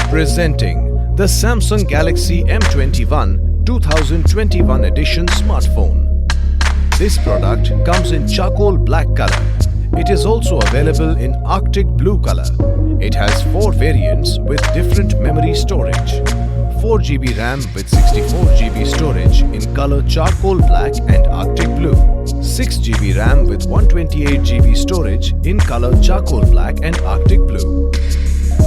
Presenting the Samsung Galaxy M21 2021 edition smartphone. This product comes in charcoal black color. It is also available in Arctic blue color. It has 4 variants with different memory storage. 4GB RAM with 64GB storage in color charcoal black and Arctic blue. 6GB RAM with 128GB storage in color charcoal black and Arctic blue.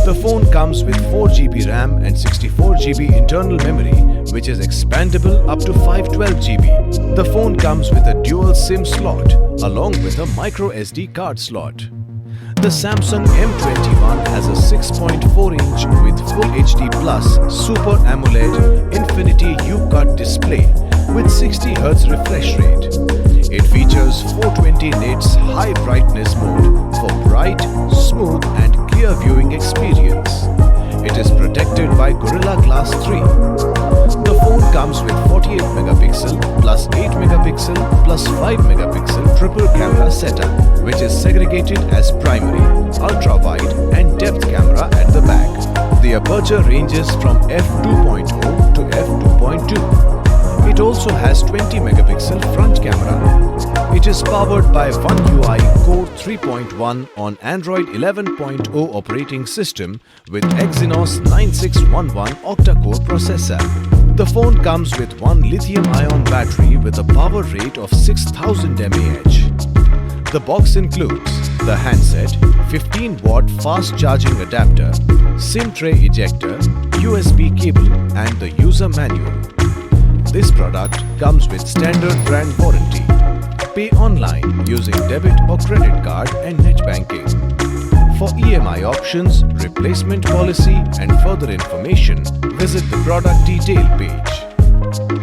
The phone comes with 4GB RAM and 64GB internal memory, which is expandable up to 512GB. The phone comes with a dual SIM slot along with a micro SD card slot. The Samsung M21 has a 6.4-inch with Full HD Plus Super AMOLED Infinity U-Cut display with 60Hz refresh rate. It features 420 nits high brightness mode for bright, smooth and clear viewing experience. It is protected by Gorilla Glass 3. The phone comes with 48 megapixel plus 8 megapixel plus 5 megapixel triple camera setup, which is segregated as primary, ultra-wide and depth camera at the back. The aperture ranges from f2.0 to f2.2. It also has 20 megapixel front camera. It is powered by One UI Core 3.1 on Android 11.0 operating system with Exynos 9611 octa-core processor. The phone comes with one lithium-ion battery with a power rate of 6000 mAh. The box includes the handset, 15-watt fast charging adapter, SIM tray ejector, USB cable and the user manual. This product comes with standard brand warranty. Pay online using debit or credit card and net banking. For EMI options, replacement policy and further information, visit the product detail page.